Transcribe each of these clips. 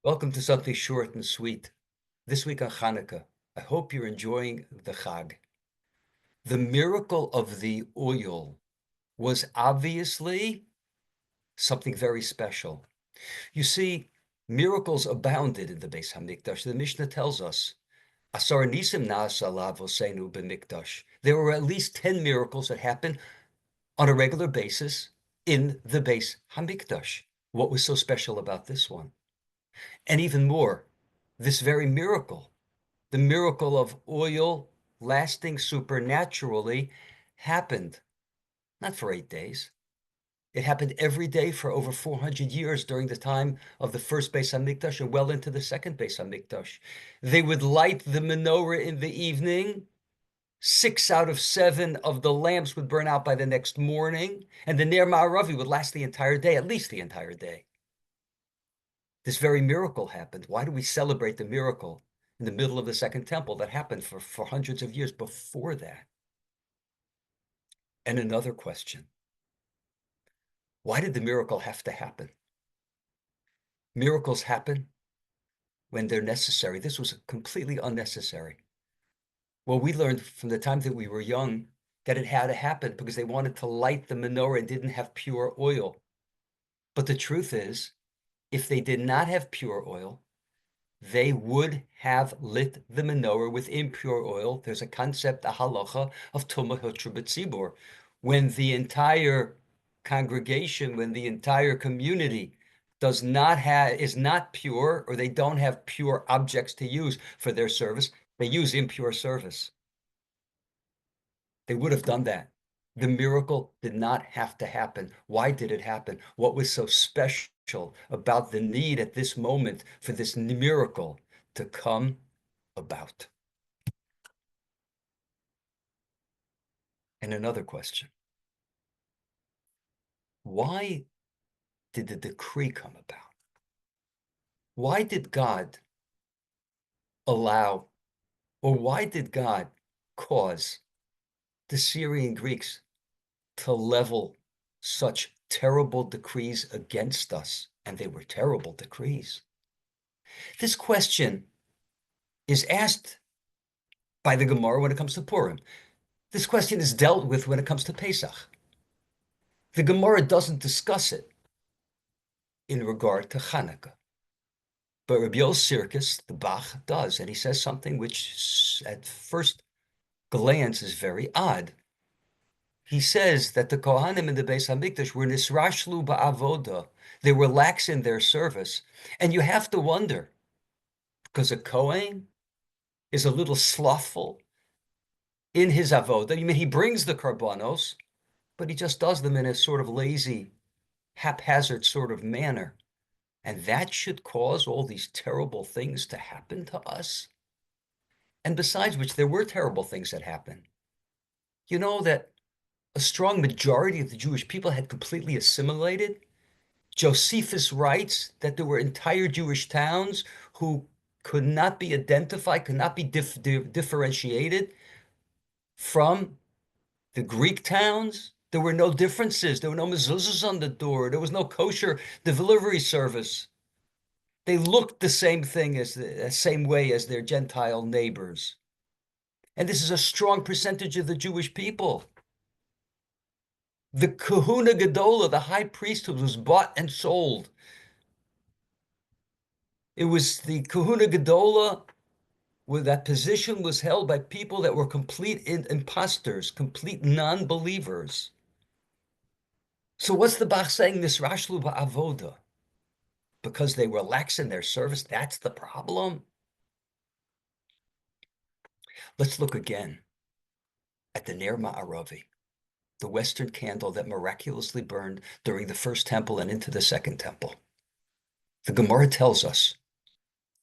Welcome to something short and sweet. This week on Hanukkah, I hope you're enjoying the Chag. The miracle of the oil was obviously something very special. You see, miracles abounded in the Beis Hamikdash. The Mishnah tells us, Asar nisim na'asa lavosenu b'mikdash. There were at least 10 miracles that happened on a regular basis in the Beis Hamikdash. What was so special about this one? And even more, this very miracle, the miracle of oil lasting supernaturally, happened not for 8 days. It happened every day for over 400 years during the time of the first Beis Hamikdash and well into the second Beis Hamikdash. They would light the menorah in the evening. 6 out of 7 of the lamps would burn out by the next morning, and the Ner Ma'aravi would last the entire day, at least the entire day. This very miracle happened. Why do we celebrate the miracle in the middle of the Second Temple that happened for hundreds of years before that? And another question, why did the miracle have to happen? Miracles happen when they're necessary. This was completely unnecessary. Well, we learned from the time that we were young that it had to happen because they wanted to light the menorah and didn't have pure oil. But the truth is, if they did not have pure oil, they would have lit the menorah with impure oil. There's a concept, a halacha, of tumah hutru b'tzibur. When the entire congregation, when the entire community is not pure, or they don't have pure objects to use for their service, they use impure service. They would have done that. The miracle did not have to happen. Why did it happen? What was so special about the need at this moment for this miracle to come about? And another question. Why did the decree come about? Why did God allow, or why did God cause the Syrian Greeks to level such terrible decrees against us? And they were terrible decrees. This question is asked by the Gemara when it comes to Purim. This question is dealt with when it comes to Pesach. The Gemara doesn't discuss it in regard to Hanukkah. But Rabbi Sirkis, the Bach, does, and he says something which at first glance is very odd. He says that the Kohanim in the Beis Hamikdash were nisrashlu ba'avoda. They were lax in their service. And you have to wonder, because a Kohen is a little slothful in his avoda. I mean, he brings the karbanos, but he just does them in a sort of lazy, haphazard sort of manner. And that should cause all these terrible things to happen to us. And besides which, there were terrible things that happened. You know that a strong majority of the Jewish people had completely assimilated. Josephus writes that there were entire Jewish towns who could not be identified, could not be differentiated from the Greek towns. There were no differences. There were no mezuzahs on the door. There was no kosher delivery service. They looked the same way as their Gentile neighbors. And this is a strong percentage of the Jewish people. The Kahuna Gedola, the high priesthood, was bought and sold. It was the Kahuna Gedola where that position was held by people that were complete imposters, complete non-believers. So what's the Bach saying? This Rashlu ba'avoda. Because they were lax in their service, that's the problem. Let's look again at the Ner Ma'aravi, the Western candle that miraculously burned during the first temple and into the second temple. The Gemara tells us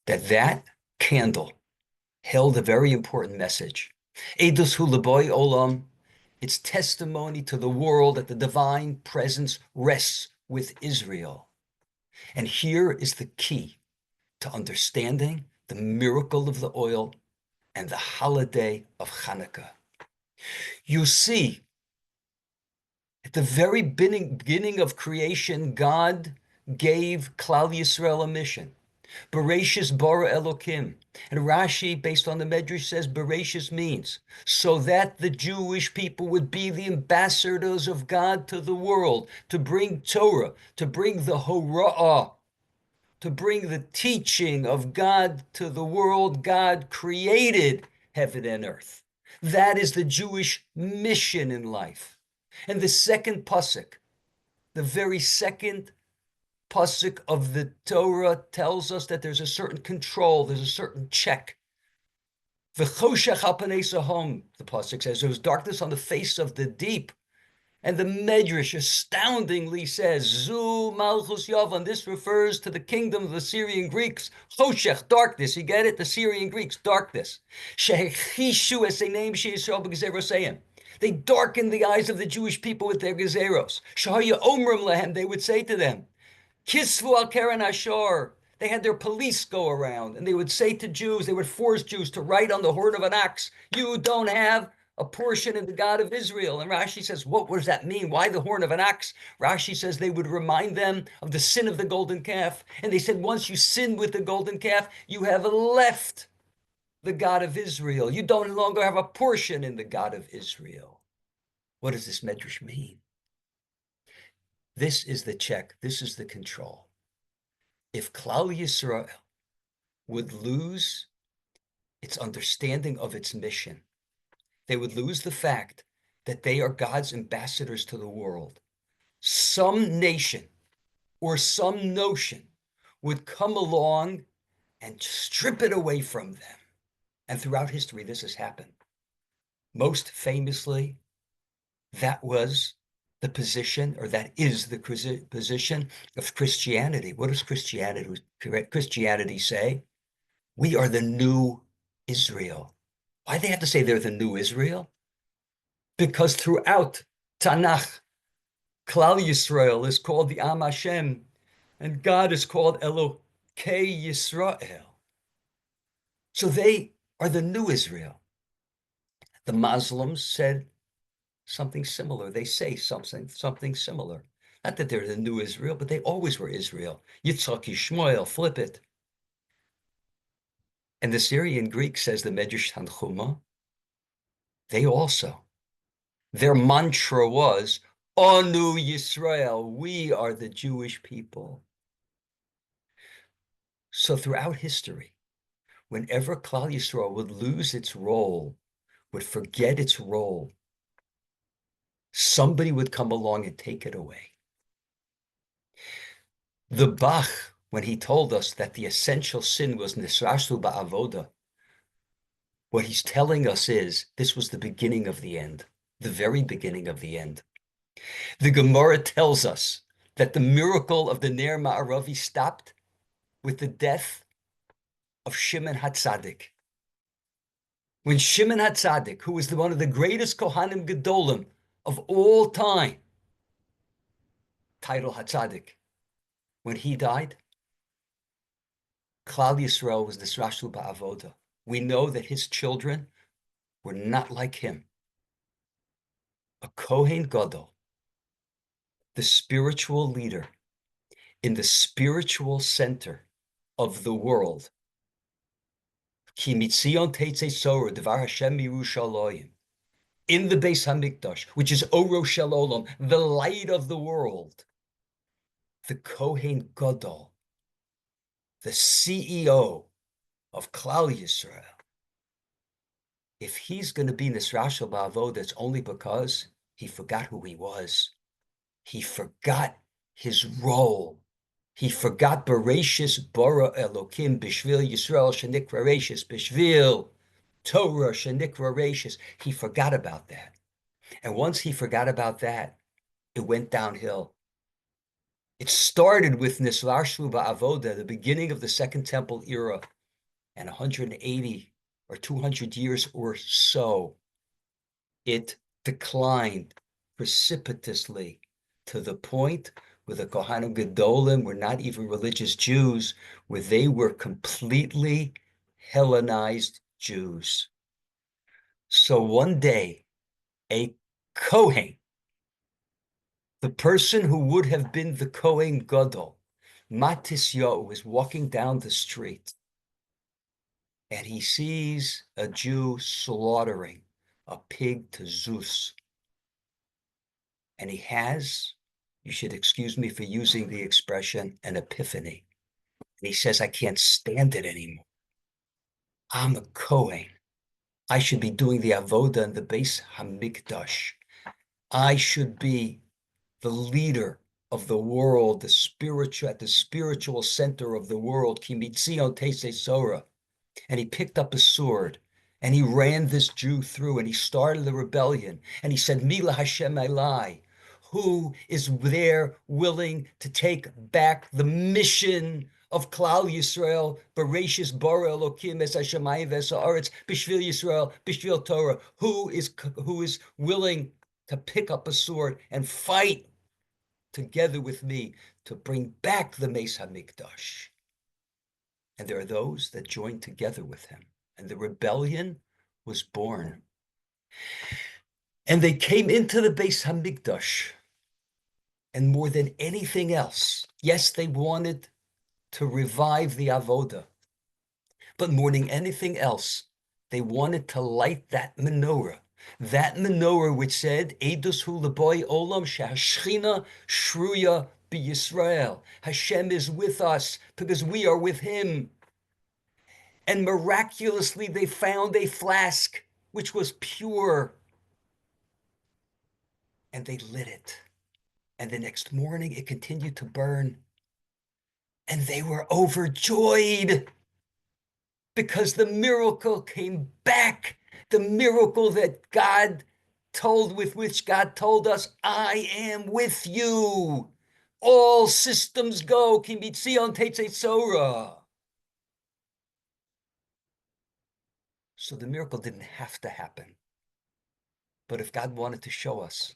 that that candle held a very important message. Edus hu leboy olam, it's testimony to the world that the divine presence rests with Israel. And here is the key to understanding the miracle of the oil and the holiday of Hanukkah. You see, at the very beginning of creation, God gave Klal Yisrael a mission. Bereshis bara Elokim. And Rashi, based on the Medrash, says Bereshis means so that the Jewish people would be the ambassadors of God to the world, to bring Torah, to bring the Hora'ah, to bring the teaching of God to the world. God created heaven and earth. That is the Jewish mission in life. And the second pasuk, the very second pasuk of the Torah, tells us that there's a certain control, there's a certain check. V'choshech al panei sahom, the pasuk says, there was darkness on the face of the deep. And the Medrash astoundingly says, Zu Malchus Yavan. This refers to the kingdom of the Syrian Greeks. Choshech, darkness. You get it? The Syrian Greeks, darkness. Shehechishu es name sheYisrael b'gezeroseim. They darkened the eyes of the Jewish people with their gezeros. Shahaya omrim lehem. They would say to them, Kisvu al keren ashor. They had their police go around, and they would say to Jews, they would force Jews to write on the horn of an ox, you don't have a portion in the God of Israel. And Rashi says, what does that mean? Why the horn of an ox? Rashi says they would remind them of the sin of the golden calf. And they said, once you sin with the golden calf, you have left the God of Israel. You don't longer have a portion in the God of Israel. What does this medrash mean? This is the check. This is the control. If Klal Yisrael would lose its understanding of its mission, they would lose the fact that they are God's ambassadors to the world. Some nation or some notion would come along and strip it away from them. And throughout history, this has happened. Most famously, that was the position, or that is the position of Christianity. What does Christianity say? We are the new Israel. Why do they have to say they're the new Israel? Because throughout Tanakh, Klal Yisrael is called the Am Hashem, and God is called Elokei Yisrael. So they are the new Israel. The Muslims said something similar. They say something similar. Not that they're the new Israel, but they always were Israel. Yitzchak, Yishmael, flip it. And the Syrian Greek, says the Medrash Tanchuma, they also, their mantra was, Anu Yisrael, we are the Jewish people. So throughout history, whenever Klal Yisrael would lose its role, would forget its role, somebody would come along and take it away. The Bach, when he told us that the essential sin was nisrashtu ba'avoda, what he's telling us is this was the beginning of the end, the very beginning of the end. The Gemara tells us that the miracle of the Ner Ma'aravi stopped with the death of Shimon HaTzadik. When Shimon HaTzadik, who was one of the greatest Kohanim Gedolim of all time, title HaTzadik, when he died, Klal Yisrael was nisrashtu ba'avoda. We know that his children were not like him. A Kohen Gadol, the spiritual leader in the spiritual center of the world. Ki mitzion teitze sorah devar Hashem Yerushalayim. In the Beis Hamikdash, which is Oro Shel Olam, the light of the world. The Kohen Gadol, the CEO of Klal Yisrael, if he's going to be Nisrashel Ba'avodah, it's only because he forgot who he was. He forgot his role. He forgot Bereshis bara Elokim Bishvil Yisrael Shenikra Reishis Bishvil Torah Shenikra Reishis. He forgot about that. And once he forgot about that, it went downhill. It started with Nisrashlu Ba'avodah, the beginning of the Second Temple era, and 180 or 200 years or so, it declined precipitously to the point where the Kohanim Gedolim were not even religious Jews, where they were completely Hellenized Jews. So one day, a Kohen, the person who would have been the Kohen Gadol, Matisyahu is walking down the street and he sees a Jew slaughtering a pig to Zeus. And he has, you should excuse me for using the expression, an epiphany. And he says, I can't stand it anymore. I'm a Kohen. I should be doing the avoda in the Beis Hamikdash. I should be the leader of the world, the spiritual, at the spiritual center of the world. Ki mitzion teisei Sora. And he picked up a sword and he ran this Jew through and he started the rebellion. And he said, Mila Hashem Elai, who is there willing to take back the mission of Klal Yisrael, Bereshis bara Elokim es hashamayim ves haaretz, b'shvil Yisrael, b'shvil Torah, who is willing to pick up a sword and fight together with me to bring back the Beis Hamikdash. And there are those that joined together with him. And the rebellion was born. And they came into the Beis Hamikdash. And more than anything else, yes, they wanted to revive the avoda. But more than anything else, they wanted to light that menorah. That menorah which said, Eidus hu l'boy olam shehashchina shruya b'Yisrael. Hashem is with us because we are with him. And miraculously, they found a flask which was pure. And they lit it. And the next morning, it continued to burn. And they were overjoyed because the miracle came back. The miracle that with which God told us, I am with you. All systems go. Ki mitzion tetzei Sora. So the miracle didn't have to happen. But if God wanted to show us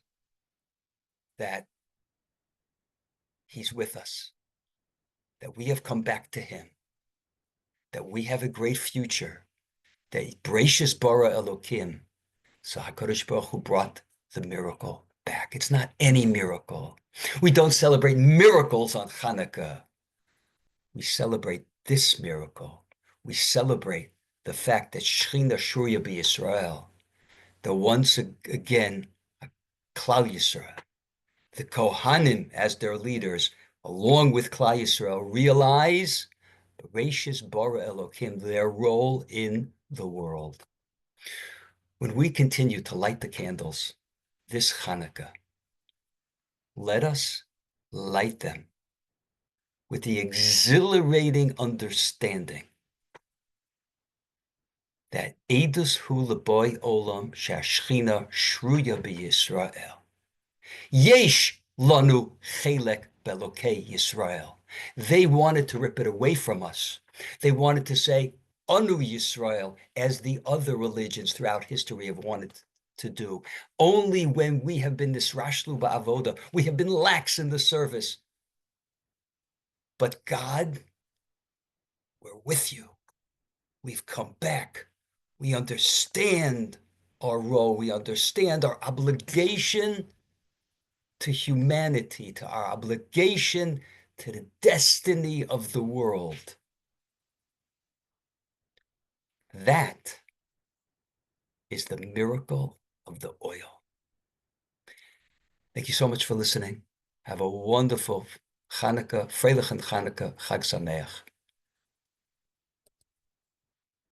that he's with us, that we have come back to him, that we have a great future, that Bereshis bara Elokim, so HaKadosh Baruch Hu brought the miracle back. It's not any miracle. We don't celebrate miracles on Hanukkah. We celebrate this miracle. We celebrate the fact that Shechina Shuria b'Yisrael, the once again Klal Yisrael, the Kohanim as their leaders, along with Klal Yisrael, realize Bereshis bara Elokim, their role in the world. When we continue to light the candles this Hanukkah, let us light them with the exhilarating understanding that Eidus hu l'boy olam shehashchina shruya b'Yisrael. Yesh lanu chelek belokei Yisrael. They wanted to rip it away from us. They wanted to say, Anu Yisrael, as the other religions throughout history have wanted to do. Only when we have been nisrashlu ba'avoda, we have been lax in the service. But God, we're with you. We've come back. We understand our role. We understand our obligation to humanity, to our obligation to the destiny of the world. That is the miracle of the oil. Thank you so much for listening. Have a wonderful Chanukah, Freilichen Chanukah, Chag Sameach.